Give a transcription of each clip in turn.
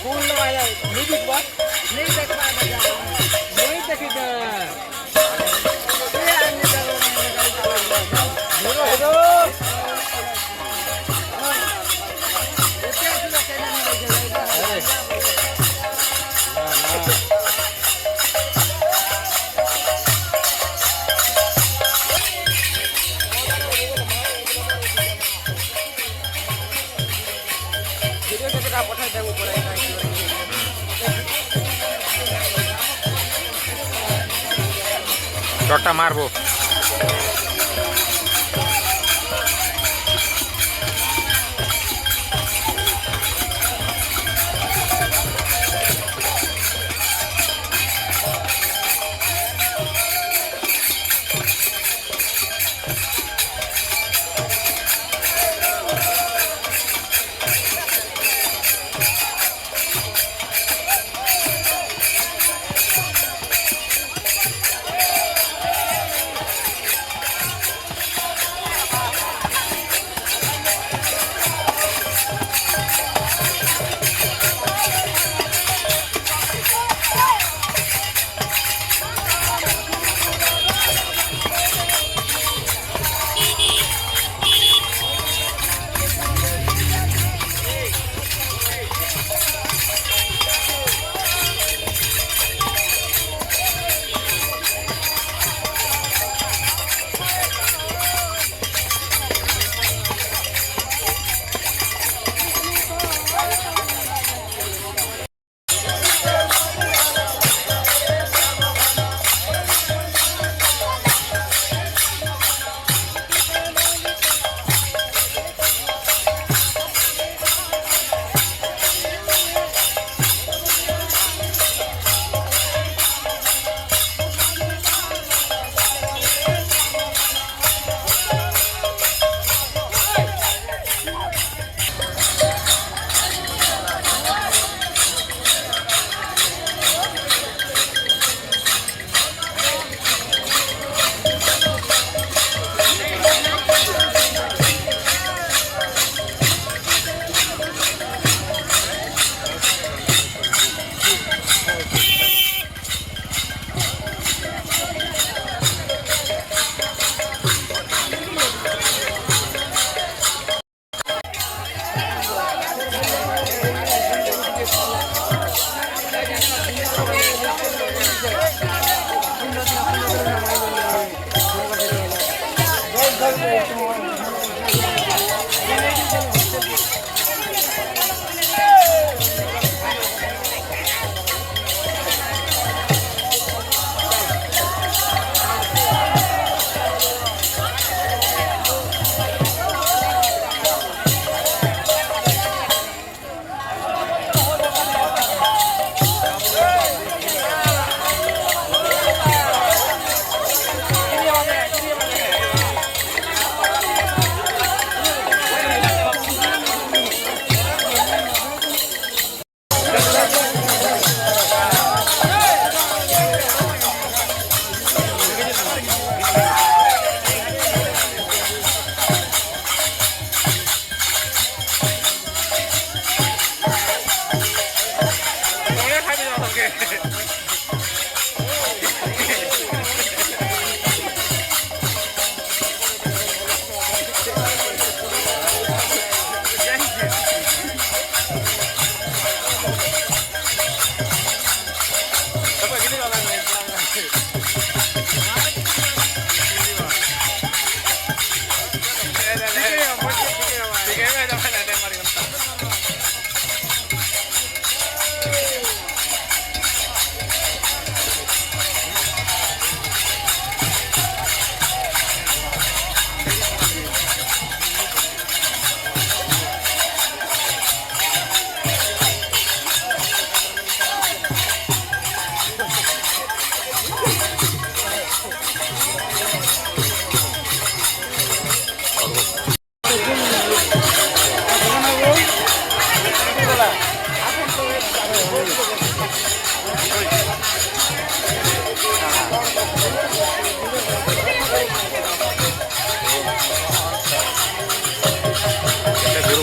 फूल वाला नहीं दिख बस नहीं देख पाए बजा नहीं देखी तो ये आने दो हेलो हेलो चोटा मारबो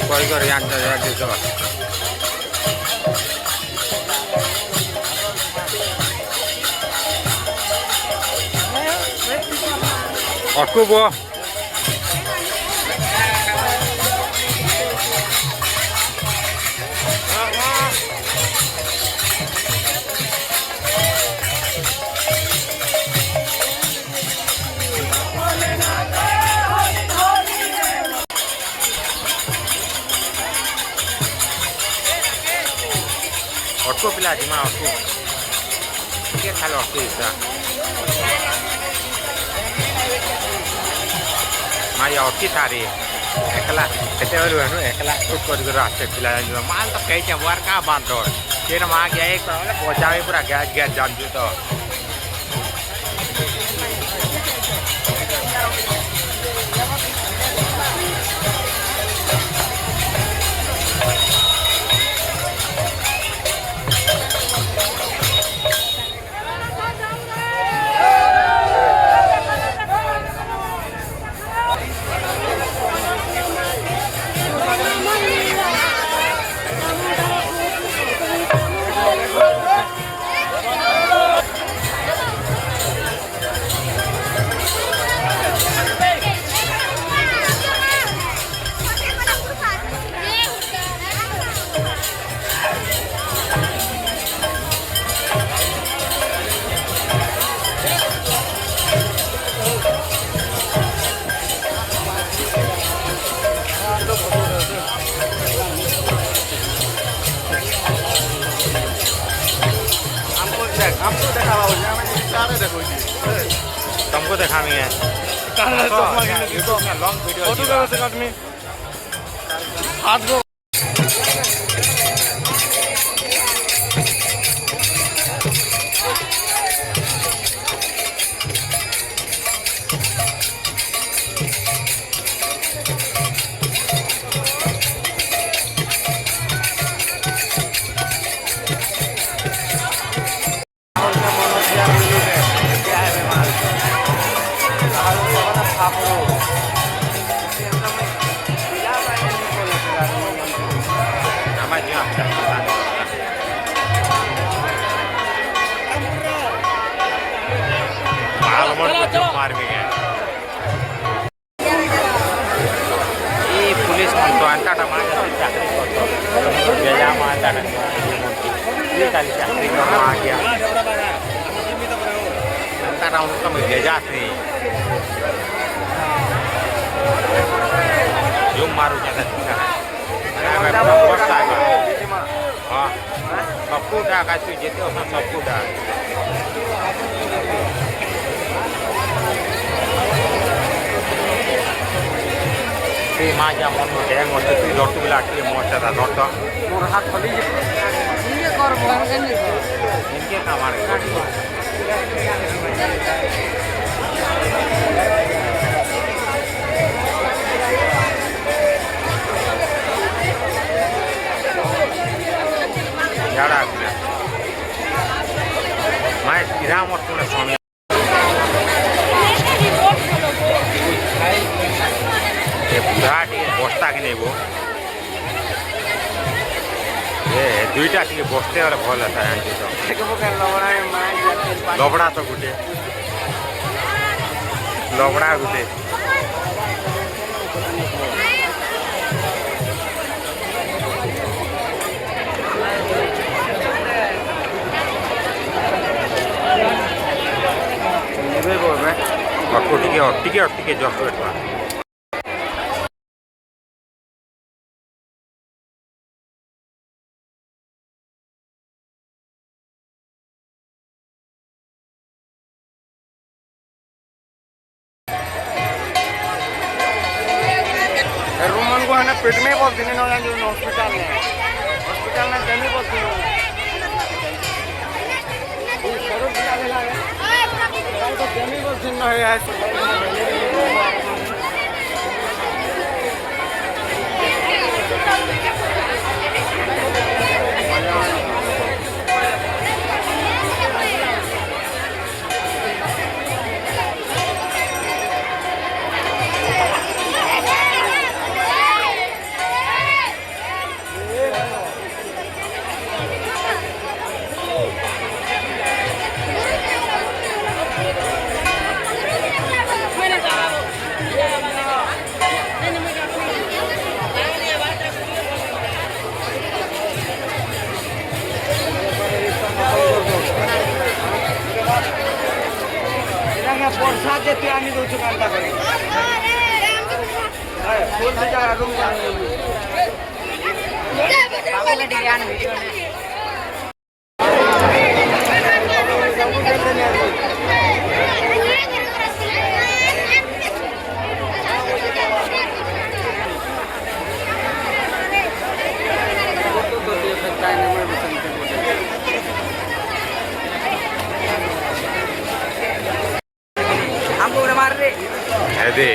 Koi koi yang jadi Aku buah. Aku pilih di mana aku? Dia kalau aku itu. Maya oki tari. Ekla, itu baru ekla tukar gerak pilih juga. Mal tak kayaknya warga bandor. Kira mah gaya itu, orang bocah pura gaya janju tu. तुमको देखा नहीं है long video हाथ दो मार में गया ये पुलिस मन तो अंता टमाटर चाकरी करतो बेजा मारता है ये खाली चाकरी करना आ गया अंता राउंड का मिल गया जाते जो मारू जाता है मैं बहुत आएगा हाँ सबको उठा का तू जेते हो सबको उठा माजा मन में हैंग होते तू लट्टू लाटी मोटा था लट्टू मोर हाथ खोली इनके कर भंगे नहीं इनके हमारे यारा मैं किराम और तूने स्वामी बस्ता कि नहीं वो ये दुईटा टी बस्ते वाले भल था लबड़ा तो गुटे लबड़ा गुटे टिके जस्ट वेट रोमन को है ना पेट में बहुत दिन हॉस्पिटल में जमी बहुत दिन जमी बहुत दिन है साथ देते आनी दो दुकान का करें फूल से जा रूम का पागल डिजाइन वीडियो ने हमको उड़ा मार रहे है दे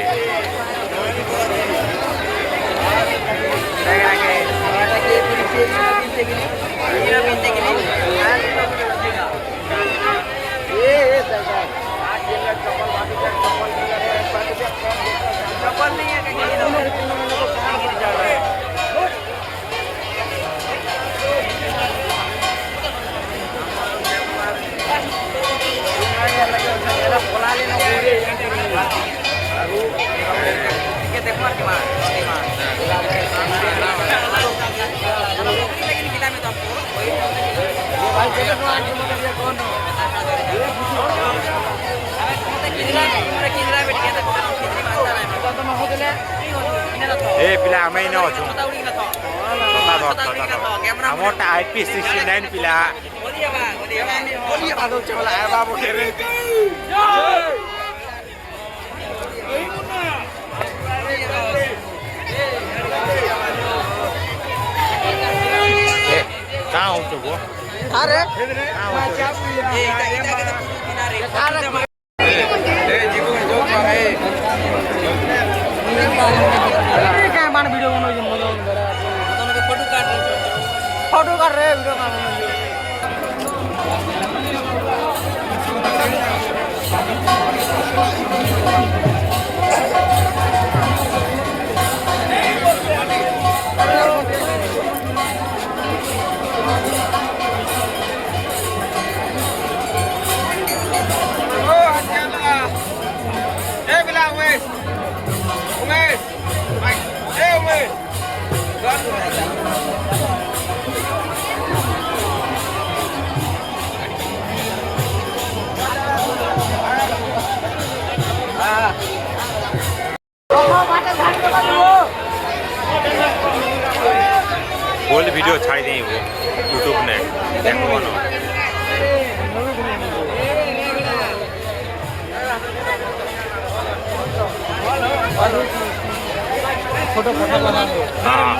चप्पल नहीं है पिला आमै न छु मोटा IP69 पिला बाबू चला है बाबू खेले कहाँ हो तो वो अरे वीडियो फोटो कर रहे वीडियो बोल वीडियो छाड़ी दें वो यूट्यूब ने देखो बनो फोटो फोटो बना हाँ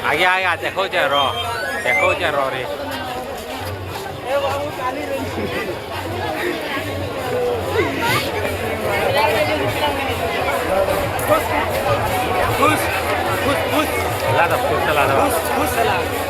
आगे आगे देखो जा रो रे खुश खुश खुश ला दो खुश चला दो खुश खुश चला